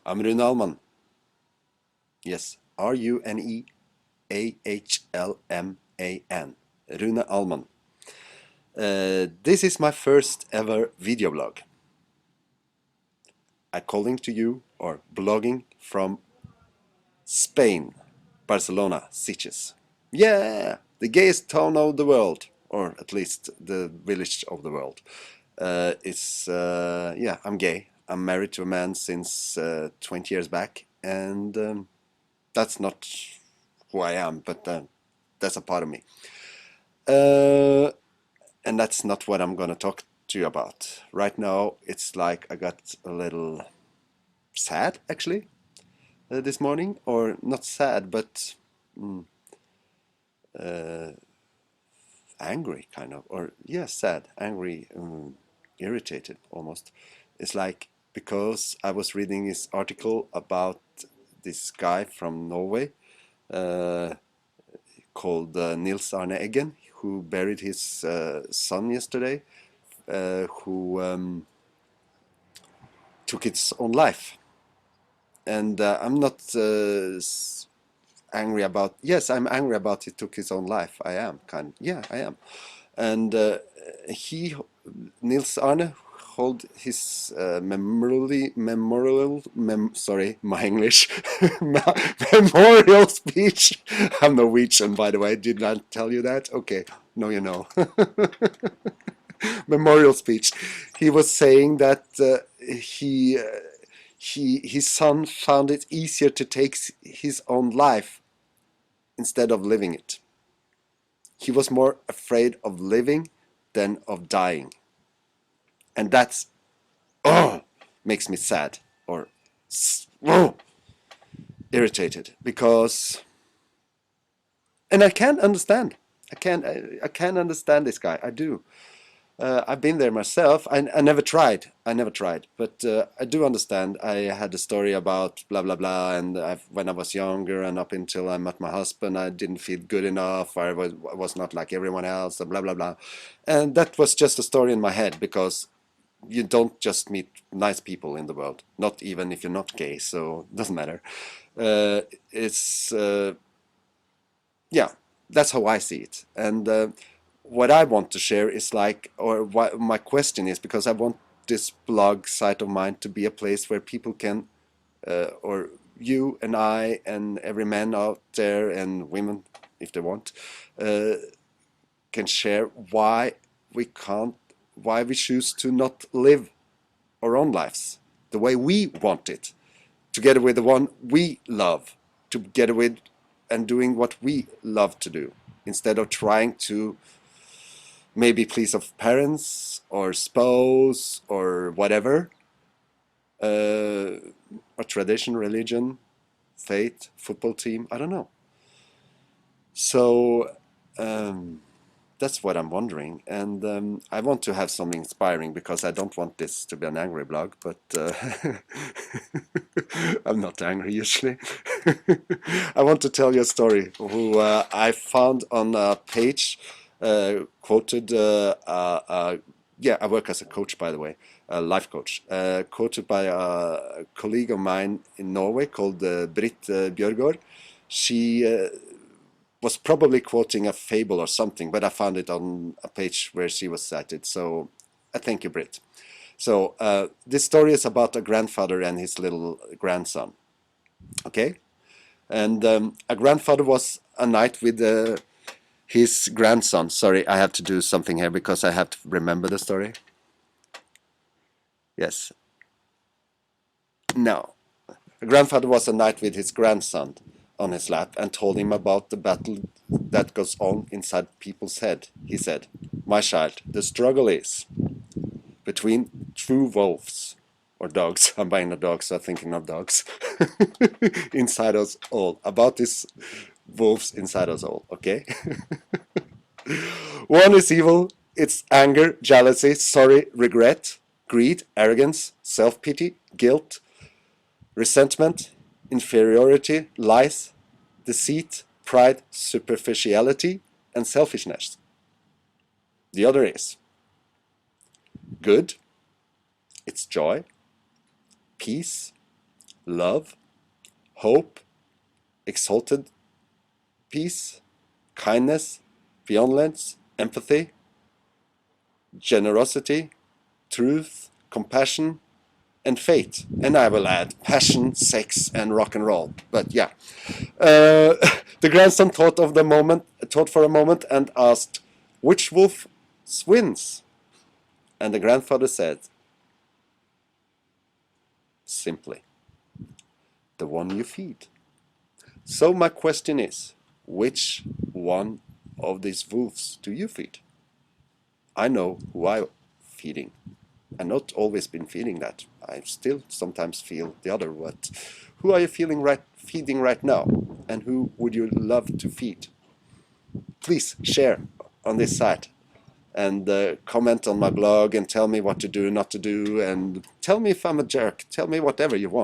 I'm Rune Alman. Yes, Runeahlman. Rune Alman. This is my first ever video blog. I'm calling to you or blogging from Spain, Barcelona, Sitges. Yeah, the gayest town of the world, or at least the village of the world. Yeah, I'm gay. I'm married to a man since 20 years back, and that's not who I am, but that's a part of me. And that's not what I'm gonna talk to you about. Right now, it's like I got a little sad, actually, this morning. Or not sad, but angry, kind of. Or, yeah, sad, angry, irritated, almost. It's like, because I was reading this article about this guy from Norway, uh, called Nils Arne Eggen, who buried his son yesterday, who took its own life. And I'm not angry about. Yes, I'm angry about he took his own life. I am kind. Yeah, I am. And he, Nils Arne, hold his sorry, my English, memorial speech. I'm Norwegian, by the way. Did not tell you that? Okay, no, you know. Memorial speech. He was saying that his son found it easier to take his own life instead of living it. He was more afraid of living than of dying. And that's, oh, makes me sad or oh, irritated, because, and I can't understand. I can understand this guy. I do. I've been there myself. I never tried. I never tried. But I do understand. I had a story about blah, blah, blah. And when I was younger and up until I met my husband, I didn't feel good enough. I was not like everyone else, blah, blah, blah. And that was just a story in my head, because you don't just meet nice people in the world. Not even if you're not gay. So it doesn't matter. It's, yeah, that's how I see it. And what I want to share is like, or what my question is, because I want this blog site of mine to be a place where people can, or you and I and every man out there and women, if they want, can share why we can't, why we choose to not live our own lives the way we want it, together with the one we love, together with and doing what we love to do, instead of trying to maybe please of parents or spouse or whatever, a tradition, religion, faith, football team, I don't know. So that's what I'm wondering, and I want to have something inspiring, because I don't want this to be an angry blog, but I'm not angry usually. I want to tell you a story who I found on a page, quoted, yeah, I work as a coach, by the way, a life coach, quoted by a colleague of mine in Norway called Britt Bjørgaard. She was probably quoting a fable or something, but I found it on a page where she was cited. So thank you, Britt. So this story is about a grandfather and his little grandson. Okay? And a grandfather was a night with his grandson. Sorry, I have to do something here because I have to remember the story. Yes. No. A grandfather was a night with his grandson on his lap and told him about the battle that goes on inside people's head. He said, "My child, the struggle is between true wolves," or dogs. I'm buying a dog, so I'm thinking of dogs. Inside us all. About these wolves inside us all, okay? One is evil. It's anger, jealousy, sorry, regret, greed, arrogance, self-pity, guilt, resentment, inferiority, lies, deceit, pride, superficiality, and selfishness. The other is good. It's joy, peace, love, hope, exalted peace, kindness, benevolence, empathy, generosity, truth, compassion, and faith. And I will add passion, sex, and rock and roll. But yeah. The grandson thought for a moment and asked, which wolf wins? And the grandfather said, simply, the one you feed. So my question is, which one of these wolves do you feed? I know who I'm feeding. I've not always been feeling that. I still sometimes feel the other. But who are you feeding right now? And who would you love to feed? Please share on this site and comment on my blog and tell me what to do, not to do, and tell me if I'm a jerk. Tell me whatever you want.